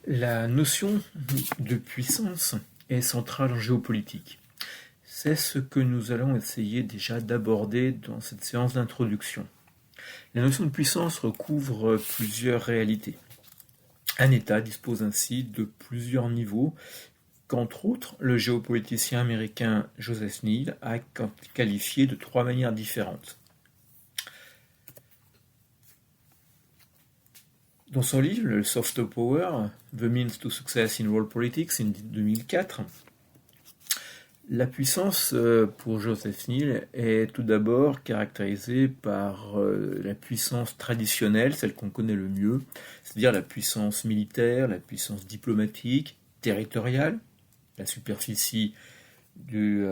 La notion de puissance est centrale en géopolitique. C'est ce que nous allons essayer déjà d'aborder dans cette séance d'introduction. La notion de puissance recouvre plusieurs réalités. Un État dispose ainsi de plusieurs niveaux qu'entre autres le géopoliticien américain Joseph Neal a qualifié de trois manières différentes. Dans son livre, le Soft Power, The Means to Success in World Politics, en 2004, la puissance pour Joseph Neal est tout d'abord caractérisée par la puissance traditionnelle, celle qu'on connaît le mieux, c'est-à-dire la puissance militaire, la puissance diplomatique, territoriale, la superficie du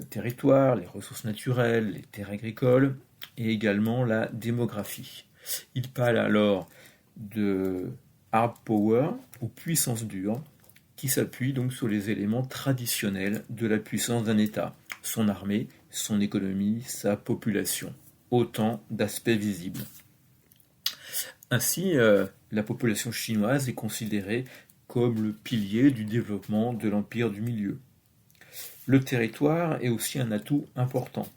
territoire, les ressources naturelles, les terres agricoles, et également la démographie. Il parle alors de hard power ou puissance dure, qui s'appuie donc sur les éléments traditionnels de la puissance d'un État, son armée, son économie, sa population, autant d'aspects visibles. Ainsi, la population chinoise est considérée comme le pilier du développement de l'empire du milieu. Le territoire est aussi un atout important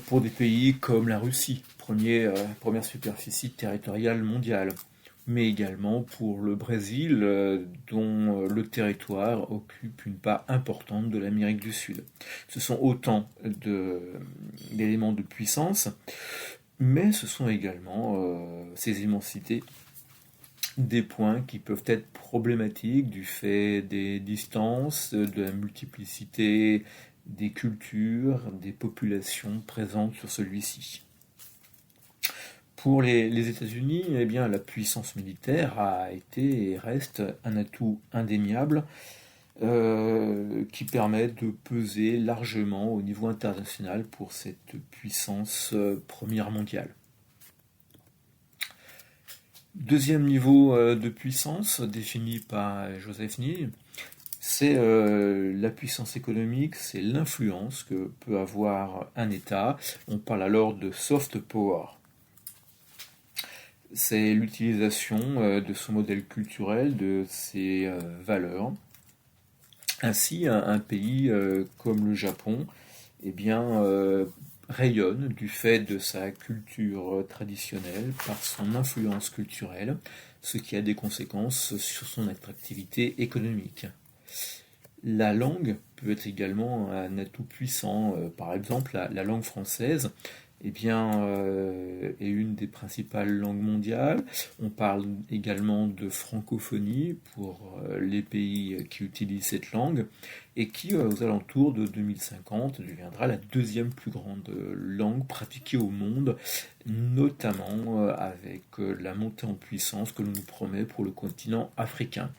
pour des pays comme la Russie, première superficie territoriale mondiale, mais également pour le Brésil, dont le territoire occupe une part importante de l'Amérique du Sud. Ce sont autant d'éléments de puissance, mais ce sont également ces immensités des points qui peuvent être problématiques du fait des distances, de la multiplicité des cultures, des populations présentes sur celui-ci. Pour les États-Unis, eh bien, la puissance militaire a été et reste un atout indéniable qui permet de peser largement au niveau international pour cette puissance première mondiale. Deuxième niveau de puissance défini par Joseph Neal, c'est la puissance économique, c'est l'influence que peut avoir un État. On parle alors de soft power. C'est l'utilisation de son modèle culturel, de ses valeurs. Ainsi, un pays comme le Japon, eh bien, rayonne du fait de sa culture traditionnelle, par son influence culturelle, ce qui a des conséquences sur son attractivité économique. La langue peut être également un atout puissant. Par exemple, la langue française eh bien, est une des principales langues mondiales. On parle également de francophonie pour les pays qui utilisent cette langue et qui, aux alentours de 2050, deviendra la deuxième plus grande langue pratiquée au monde, notamment avec la montée en puissance que l'on nous promet pour le continent africain.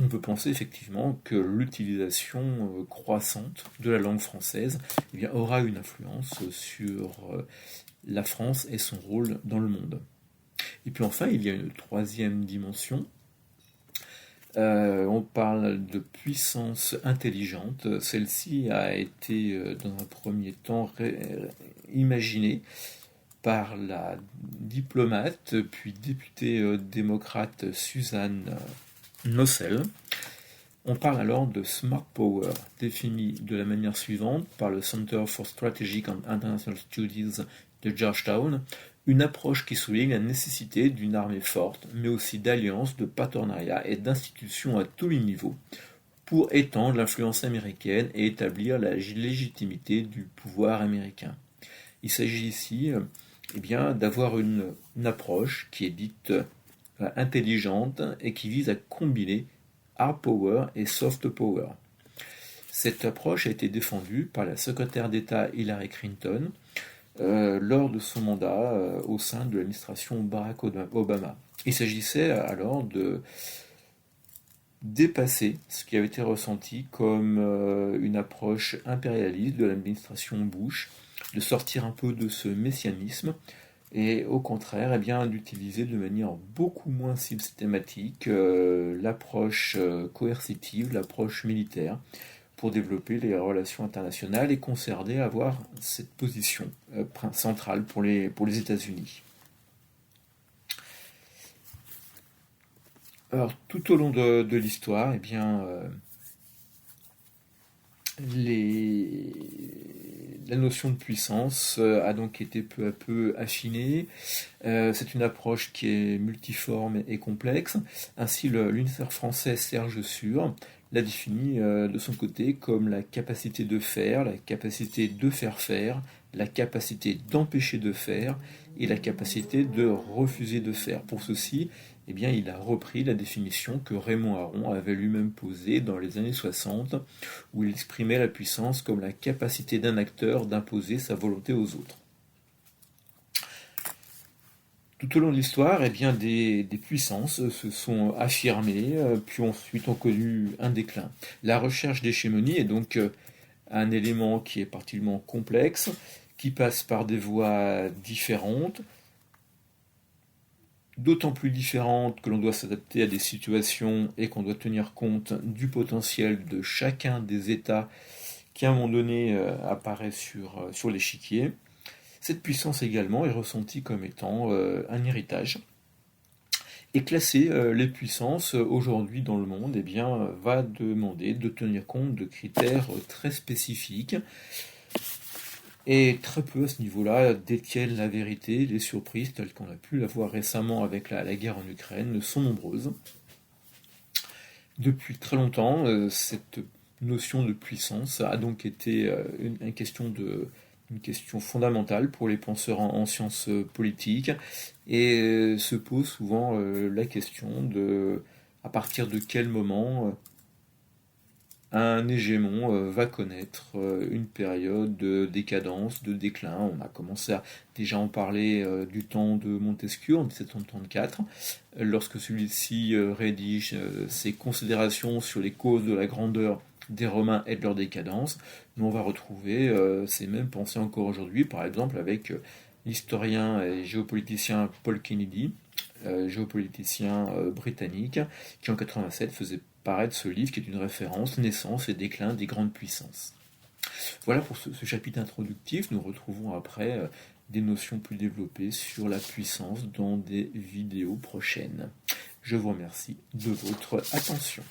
On peut penser effectivement que l'utilisation croissante de la langue française eh bien, aura une influence sur la France et son rôle dans le monde. Et puis enfin, il y a une troisième dimension. On parle de puissance intelligente. Celle-ci a été, dans un premier temps, imaginée par la diplomate puis députée démocrate Suzanne Nossel. On parle alors de Smart Power, défini de la manière suivante par le Center for Strategic and International Studies de Georgetown, une approche qui souligne la nécessité d'une armée forte, mais aussi d'alliances, de partenariats et d'institutions à tous les niveaux pour étendre l'influence américaine et établir la légitimité du pouvoir américain. Il s'agit ici eh bien, d'avoir une approche qui est dite intelligente et qui vise à combiner hard power et soft power. Cette approche a été défendue par la secrétaire d'État Hillary Clinton lors de son mandat au sein de l'administration Barack Obama. Il s'agissait alors de dépasser ce qui avait été ressenti comme une approche impérialiste de l'administration Bush, de sortir un peu de ce messianisme et au contraire, eh bien, d'utiliser de manière beaucoup moins systématique l'approche coercitive, l'approche militaire, pour développer les relations internationales et conserver, avoir cette position centrale pour les États-Unis. Alors, tout au long de l'histoire, eh bien, les- la notion de puissance a donc été peu à peu affinée. C'est une approche qui est multiforme et complexe. Ainsi, l'universitaire français Serge Sur l'a définit de son côté comme la capacité de faire, la capacité de faire, la capacité d'empêcher de faire et la capacité de refuser de faire. Pour ceci, eh bien, il a repris la définition que Raymond Aron avait lui-même posée dans les années 60, où il exprimait la puissance comme la capacité d'un acteur d'imposer sa volonté aux autres. Tout au long de l'histoire, eh bien, des puissances se sont affirmées, puis ensuite ont connu un déclin. La recherche d'hégémonie est donc un élément qui est particulièrement complexe, qui passe par des voies différentes, d'autant plus différentes que l'on doit s'adapter à des situations et qu'on doit tenir compte du potentiel de chacun des États qui à un moment donné apparaît sur l'échiquier. Cette puissance également est ressentie comme étant un héritage. Et classer les puissances aujourd'hui dans le monde eh bien, va demander de tenir compte de critères très spécifiques. Et très peu à ce niveau-là détiennent la vérité. Les surprises, telles qu'on a pu la voir récemment avec la guerre en Ukraine, sont nombreuses. Depuis très longtemps, cette notion de puissance a donc été une question fondamentale pour les penseurs en sciences politiques et se pose souvent la question de à partir de quel moment un hégémon va connaître une période de décadence, de déclin. On a commencé à déjà en parler du temps de Montesquieu en 1734, lorsque celui-ci rédige ses considérations sur les causes de la grandeur des Romains et de leur décadence. Mais on va retrouver ces mêmes pensées encore aujourd'hui, par exemple avec l'historien et géopoliticien Paul Kennedy, géopoliticien britannique, qui en 87 faisait paraître ce livre qui est une référence, naissance et déclin des grandes puissances. Voilà pour ce chapitre introductif. Nous retrouvons après des notions plus développées sur la puissance dans des vidéos prochaines. Je vous remercie de votre attention.